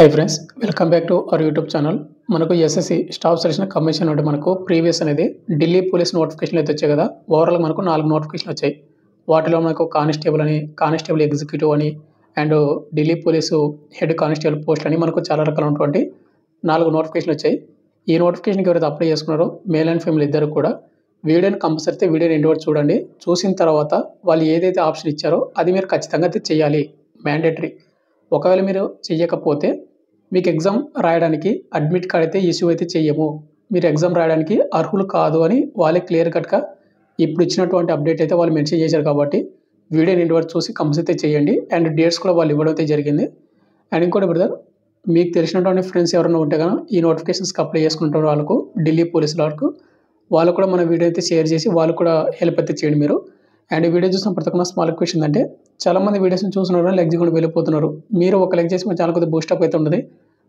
Hi friends, welcome back to our YouTube channel. మనకు SSC staff selection commission నుండి మనకు previous అనేది Delhi police నోటిఫికేషన్లు అయితే వచ్చాయి కదా. ఓవరాల్ మనకు 4 నోటిఫికేషన్లు వచ్చాయి. వాటిలో మనకు కానిస్టేబుల్ అని, కానిస్టేబుల్ ఎగ్జిక్యూటివ్ అని, and Delhi police head constable post అని మనకు చాలా రకాలైనటువంటి 4 నోటిఫికేషన్లు వచ్చాయి. ఈ నోటిఫికేషన్కి ఎవరైతే అప్లై చేసుకున్నారో మేల్ అండ్ ఫీమేల్ ఇద్దరు కూడా వీడియోని కంపల్సరీ అయితే వీడియోని ఎండ్ వరకు చూడండి. చూసిన తర్వాత వాళ్ళు ఏదైతే ఆప్షన్ ఇచ్చారో అది మీరు ఖచ్చితంగా అయితే చేయాలి, మ్యాండేటరీ. ఒకవేళ మీరు చెయ్యకపోతే మీకు ఎగ్జామ్ రాయడానికి అడ్మిట్ కార్డ్ అయితే ఇష్యూ అయితే చెయ్యము, మీరు ఎగ్జామ్ రాయడానికి అర్హులు కాదు అని వాళ్ళే క్లియర్ కట్గా ఇప్పుడు ఇచ్చినటువంటి అప్డేట్ అయితే వాళ్ళు మెన్షన్ చేశారు. కాబట్టి వీడియోని ఎండ్ వరకు చూసి కంపల్సరీ అయితే చేయండి. అండ్ డేట్స్ కూడా వాళ్ళు ఇవ్వడం అయితే జరిగింది. అండ్ ఇంకోటి బ్రదర్, మీకు తెలిసినటువంటి ఫ్రెండ్స్ ఎవరైనా ఉంటే కనుక ఈ నోటిఫికేషన్స్కి అప్లై చేసుకుంటారు వాళ్ళకు, ఢిల్లీ పోలీసుల వరకు వాళ్ళు కూడా మన వీడియో అయితే షేర్ చేసి వాళ్ళు కూడా హెల్ప్ అయితే చేయండి మీరు. అండ్ వీడియో చూసిన ప్రతి ఒక్క స్మాల్ రిక్వెస్ట్ ఏంటంటే, చాలామంది వీడియోస్ని చూస్తున్నారు లెగ్ చేయకుండా వెళ్ళిపోతున్నారు. మీరు ఒక లెగ్ చేసి మన ఛానల్ కొద్దిగా బూస్టప్ అయితే ఉంటుంది.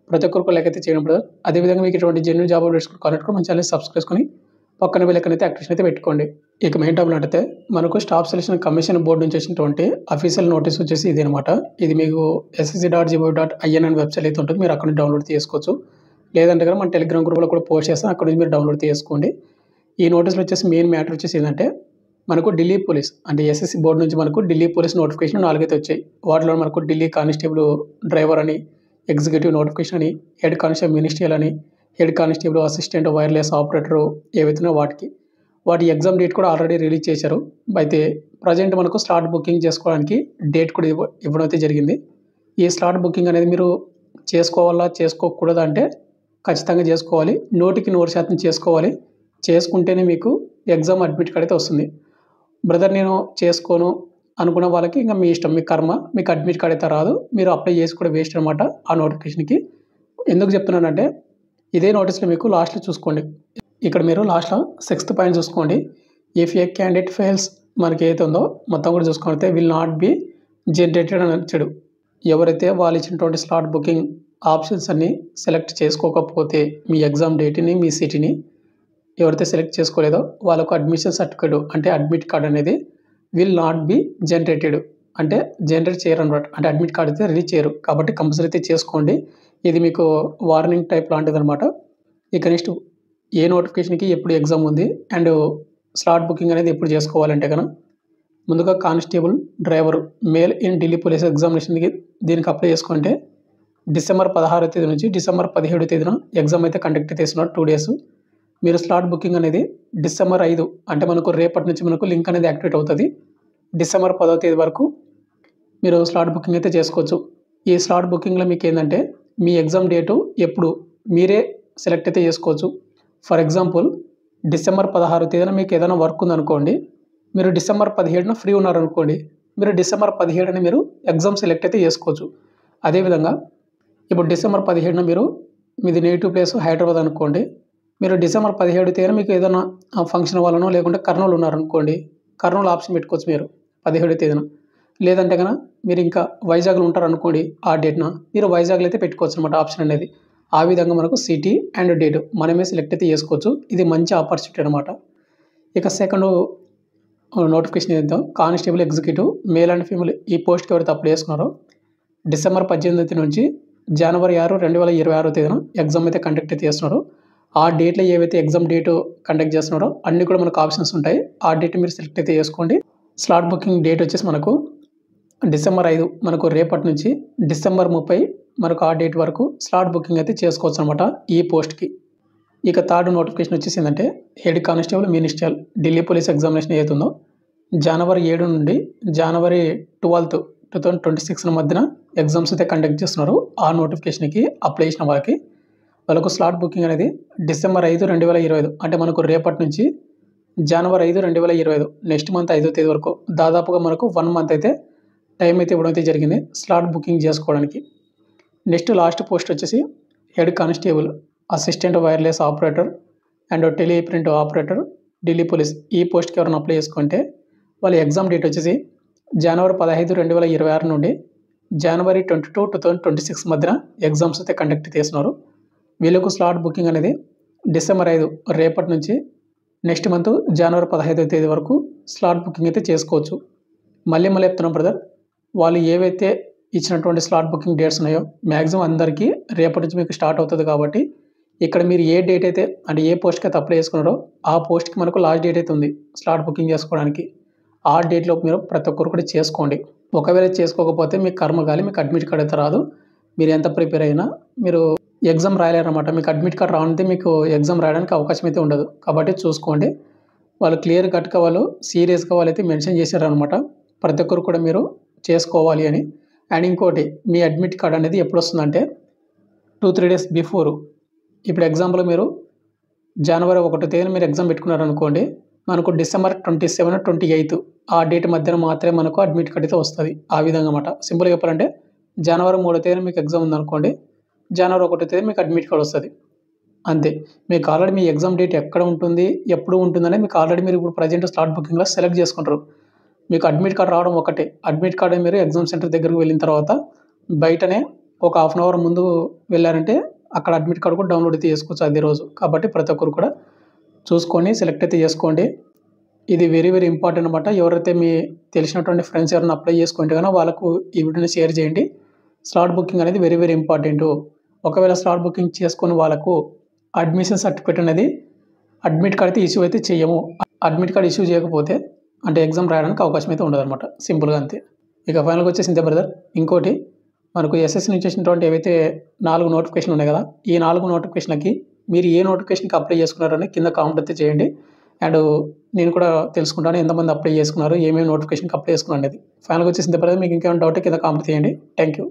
ప్రతి ఒక్కరికి లెగ్ అయితే చేయడం బ్రదర్. అదేవిధంగా మీకు ఇటువంటి జెన్యూన్ జాబ్ అప్డేట్స్ కావాలంటే కూడా మన ఛానల్ సబ్స్క్రైబ్ చేసుకొని పక్కన బెల్ ఐకాన్ అయితే యాక్టివేషన్ అయితే పెట్టుకోండి. ఇక మెయిన్ టాపిక్ అంటే మనకు స్టాఫ్ సెలక్షన్ కమిషన్ బోర్డు నుంచి వచ్చినటువంటి అఫీషియల్ నోటీస్ వచ్చేసి ఇది అనమాట. ఇది మీకు ssc.gov.in అనే వెబ్సైట్ అయితే ఉంటుంది, మీరు అక్కడ నుంచి డౌన్లోడ్ చేసుకోవచ్చు. లేదంటే కనుక మన టెలిగ్రామ్ గ్రూప్లో కూడా పోస్ట్ చేస్తాను, అక్కడ నుంచి మీరు డౌన్లోడ్ చేసుకోండి. ఈ నోటీసులు వచ్చేసి మెయిన్ మ్యాటర్ వచ్చేసి ఏంటంటే, మనకు ఢిల్లీ పోలీస్ అంటే ఎస్ఎస్సి బోర్డు నుంచి మనకు ఢిల్లీ పోలీస్ నోటిఫికేషన్ 4 అయితే వచ్చాయి. వాటిలో మనకు ఢిల్లీ కానిస్టేబుల్ డ్రైవర్ అని, ఎగ్జిక్యూటివ్ నోటిఫికేషన్ అని, హెడ్ కానిస్టేబుల్ మినిస్ట్రియల్ అని, head constable assistant wireless operator ఏవైతున్నాయో వాటి ఎగ్జామ్ డేట్ కూడా ఆల్రెడీ రిలీజ్ చేశారు. అయితే ప్రజెంట్ మనకు స్లాట్ బుకింగ్ చేసుకోవడానికి డేట్ కూడా ఇవ్వడం అయితే జరిగింది. ఈ స్లాట్ బుకింగ్ అనేది మీరు చేసుకోవాలా చేసుకోకూడదా అంటే ఖచ్చితంగా చేసుకోవాలి, 100% చేసుకోవాలి. చేసుకుంటేనే మీకు ఎగ్జామ్ అడ్మిట్ కార్డ్ అయితే వస్తుంది. బ్రదర్ నేను చేసుకోను అనుకున్న వాళ్ళకి ఇంకా మీ ఇష్టం, మీ కర్మ, మీకు అడ్మిట్ కార్డ్ అయితే రాదు, మీరు అప్లై చేసి కూడా వేస్ట్ అనమాట ఆ నోటిఫికేషన్కి. ఎందుకు చెప్తున్నానంటే, ఇదే నోటీస్లో మీకు లాస్ట్లో చూసుకోండి, ఇక్కడ మీరు లాస్ట్లో 6th పాయింట్ చూసుకోండి. ఇఫ్ ఏ క్యాండిడేట్ ఫెయిల్స్ మనకి ఏదైతే ఉందో మొత్తం కూడా చూసుకుంటే విల్ నాట్ బి జనరేటెడ్ అని వచ్చాడు. ఎవరైతే వాళ్ళు ఇచ్చినటువంటి స్లాట్ బుకింగ్ ఆప్షన్స్ అన్ని సెలెక్ట్ చేసుకోకపోతే మీ ఎగ్జామ్ డేట్ని, మీ సిటీని ఎవరైతే సెలెక్ట్ చేసుకోలేదో వాళ్ళకు అడ్మిషన్ సర్టిఫికేట్ అంటే అడ్మిట్ కార్డ్ అనేది విల్ నాట్ బి జనరేటెడ్ అంటే జనరేట్ చేయరు అనమాట. అంటే అడ్మిట్ కార్డ్ అయితే రిలీజ్ చేయరు. కాబట్టి కంపల్సరీ అయితే చేసుకోండి. ఇది మీకు వార్నింగ్ టైప్ లాంటిది అనమాట. ఇక నెక్స్ట్ ఏ నోటిఫికేషన్కి ఎప్పుడు ఎగ్జామ్ ఉంది అండ్ స్లాట్ బుకింగ్ అనేది ఎప్పుడు చేసుకోవాలంటే కనుక, ముందుగా constable driver male in Delhi police ఎగ్జామినేషన్కి దీనికి అప్లై చేసుకుంటే December 16వ తేదీ నుంచి December 17వ తేదీన ఎగ్జామ్ అయితే కండక్ట్ చేస్తున్నారు, 2 days. మీరు స్లాట్ బుకింగ్ అనేది December 5 అంటే మనకు రేపటి నుంచి మనకు లింక్ అనేది యాక్టివేట్ అవుతుంది. December 10వ తేదీ వరకు మీరు స్లాట్ బుకింగ్ అయితే చేసుకోవచ్చు. ఈ స్లాట్ బుకింగ్లో మీకు ఏంటంటే మీ ఎగ్జామ్ డేటు ఎప్పుడు మీరే సెలెక్ట్ అయితే చేసుకోవచ్చు. ఫర్ ఎగ్జాంపుల్ December 16వ తేదీన మీకు ఏదైనా వర్క్ ఉందనుకోండి, మీరు December 17న ఫ్రీ ఉన్నారనుకోండి, మీరు December 17న మీరు ఎగ్జామ్ సెలెక్ట్ అయితే చేసుకోవచ్చు. అదేవిధంగా ఇప్పుడు December 17న మీది నేటివ్ ప్లేస్ హైదరాబాద్ అనుకోండి, మీరు December 17వ తేదీన మీకు ఏదైనా ఫంక్షన్ వాళ్ళనో లేకుంటే కర్నూలు ఉన్నారనుకోండి, కర్నూలు ఆప్షన్ పెట్టుకోవచ్చు మీరు 17వ తేదీన. లేదంటే కనుక మీరు ఇంకా వైజాగ్లో ఉంటారనుకోండి, ఆ డేట్న మీరు వైజాగ్లో అయితే పెట్టుకోవచ్చు అనమాట ఆప్షన్ అనేది. ఆ విధంగా మనకు సిటీ అండ్ డేట్ మనమే సెలెక్ట్ అయితే చేసుకోవచ్చు. ఇది మంచి ఆపర్చునిటీ అనమాట. ఇక సెకండ్ నోటిఫికేషన్ ఏదైతే constable executive male and female ఈ పోస్ట్కి ఎవరైతే అప్లై చేసుకున్నారో December 18వ నుంచి January 6, 2026వ తేదీన ఎగ్జామ్ అయితే కండక్ట్ అయితే చేస్తున్నారు. ఆ డేట్లో ఏవైతే ఎగ్జామ్ డేట్ కండక్ట్ చేస్తున్నారో అన్నీ కూడా మనకు ఆప్షన్స్ ఉంటాయి. ఆ డేట్ మీరు సెలెక్ట్ అయితే చేసుకోండి. స్లాట్ బుకింగ్ డేట్ వచ్చేసి మనకు December 5 మనకు రేపటి నుంచి December 30 మనకు ఆ డేట్ వరకు స్లాట్ బుకింగ్ అయితే చేసుకోవచ్చు అనమాట ఈ పోస్ట్కి. ఇక థర్డ్ నోటిఫికేషన్ వచ్చేసి ఏంటంటే head constable ministerial Delhi police examination ఏదైతుందో January 7 నుండి January 12, 2026 మధ్యన ఎగ్జామ్స్ అయితే కండక్ట్ చేస్తున్నారు. ఆ నోటిఫికేషన్కి అప్లై చేసిన వాళ్ళకు స్లాట్ బుకింగ్ అనేది December 5, 2025 అంటే మనకు రేపటి నుంచి January 5, 2025 నెక్స్ట్ మంత్ 5వ తేదీ వరకు దాదాపుగా మనకు 1 మంత్ అయితే టైం అయితే ఇవ్వడం అయితే జరిగింది స్లాట్ బుకింగ్ చేసుకోవడానికి. నెక్స్ట్ లాస్ట్ పోస్ట్ వచ్చేసి head constable assistant wireless operator and teleprint operator Delhi police ఈ పోస్ట్కి ఎవరైనా అప్లై చేసుకుంటే వాళ్ళ ఎగ్జామ్ డేట్ వచ్చేసి January 15, 2026 నుండి January 22, 2026 మధ్యన ఎగ్జామ్స్ అయితే కండక్ట్ చేస్తున్నారు. వీళ్ళకు స్లాట్ బుకింగ్ అనేది December 5 రేపటి నుంచి నెక్స్ట్ మంత్ January 15వ తేదీ వరకు స్లాట్ బుకింగ్ అయితే చేసుకోవచ్చు. మళ్ళీ చెప్తున్నాం బ్రదర్, వాళ్ళు ఏవైతే ఇచ్చినటువంటి స్లాట్ బుకింగ్ డేట్స్ ఉన్నాయో మ్యాక్సిమం అందరికీ రేపటి నుంచి మీకు స్టార్ట్ అవుతుంది కాబట్టి ఇక్కడ మీరు ఏ డేట్ అయితే అంటే ఏ పోస్ట్కి అయితే అప్లై చేసుకున్నారో ఆ పోస్ట్కి మనకు లాస్ట్ డేట్ అయితే ఉంది స్లాట్ బుకింగ్ చేసుకోవడానికి. ఆ డేట్లోపు మీరు ప్రతి ఒక్కరు కూడా చేసుకోండి. ఒకవేళ చేసుకోకపోతే మీకు కర్మగాలి, మీకు అడ్మిట్ కార్డ్ అయితే రాదు. మీరు ఎంత ప్రిపేర్ అయినా మీరు ఎగ్జామ్ రాయలేరన్నమాట. మీకు అడ్మిట్ కార్డ్ రానిదే మీకు ఎగ్జామ్ రాయడానికి అవకాశం అయితే ఉండదు. కాబట్టి చూసుకోండి. వాళ్ళు క్లియర్ కట్గా వాళ్ళు సీరియస్గా వాళ్ళైతే మెన్షన్ చేశారనమాట. ప్రతి ఒక్కరు కూడా మీరు చేసుకోవాలి అని. అండ్ ఇంకోటి, మీ అడ్మిట్ కార్డ్ అనేది ఎప్పుడు వస్తుందంటే 2-3 డేస్ బిఫోర్. ఇప్పుడు ఎగ్జాంపుల్ మీరు జనవరి 1వ తేదీన మీరు ఎగ్జామ్ పెట్టుకున్నారనుకోండి, మనకు డిసెంబర్ 27, 28 ఆ డేట్ మధ్యన మాత్రమే మనకు అడ్మిట్ కార్డ్ అయితే వస్తుంది. ఆ విధంగా అన్నమాట. సింపుల్గా చెప్పాలంటే జనవరి 3వ తేదీన మీకు ఎగ్జామ్ ఉందనుకోండి, జనవరి 1వ తేదీ మీకు అడ్మిట్ కార్డ్ వస్తుంది. అంతే. మీకు ఆల్రెడీ మీ ఎగ్జామ్ డేట్ ఎక్కడ ఉంటుంది, ఎప్పుడు ఉంటుందనేది మీకు ఆల్రెడీ మీరు ఇప్పుడు ప్రజెంట్ స్లాట్ బుకింగ్లో సెలెక్ట్ చేసుకుంటారు. మీకు అడ్మిట్ కార్డ్ రావడం ఒకటే. అడ్మిట్ కార్డ్ మీరు ఎగ్జామ్ సెంటర్ దగ్గరికి వెళ్ళిన తర్వాత బయటనే ఒక హాఫ్ అన్ అవర్ ముందు వెళ్ళారంటే అక్కడ అడ్మిట్ కార్డ్ కూడా డౌన్లోడ్ అయితే చేసుకోవచ్చు అదే రోజు. కాబట్టి ప్రతి ఒక్కరు కూడా చూసుకొని సెలెక్ట్ అయితే చేసుకోండి. ఇది వెరీ వెరీ ఇంపార్టెంట్ అనమాట. ఎవరైతే మీ తెలిసినటువంటి ఫ్రెండ్స్ ఎవరైనా అప్లై చేసుకుంటే కనుక వాళ్ళకు ఈ వీడియోని షేర్ చేయండి. స్లాట్ బుకింగ్ అనేది వెరీ వెరీ ఇంపార్టెంట్. ఒకవేళ స్లాట్ బుకింగ్ చేసుకుని వాళ్ళకు అడ్మిషన్ సర్టిఫికేట్ అనేది అడ్మిట్ కార్డ్ అయితే ఇష్యూ అయితే చేయము. అడ్మిట్ కార్డ్ ఇష్యూ చేయకపోతే అంటే ఎగ్జామ్ రాయడానికి అవకాశం అయితే ఉండదన్నమాట. సింపుల్గా అంతే. ఇక ఫైనల్గా వచ్చేసి ఇంతే బ్రదర్. ఇంకోటి, మనకు ఎస్ఎస్సి నుంచి వచ్చినటువంటి ఏవైతే 4 నోటిఫికేషన్లు ఉన్నాయి కదా, ఈ 4 నోటిఫికేషన్లకి మీరు ఏ నోటిఫికేషన్కి అప్లై చేసుకున్నారని కింద కామెంట్ అయితే చేయండి. అండ్ నేను కూడా తెలుసుకుంటాను ఎంతమంది అప్లై చేసుకున్నారు, ఏమేమి నోటిఫికేషన్కి అప్లై చేసుకున్నారు అనేది. ఫైనల్గా వచ్చేసి ఇంతే బ్రదర్. మీకు ఇంకేమైనా డౌట్ కింద కామెంట్ చేయండి. Thank you.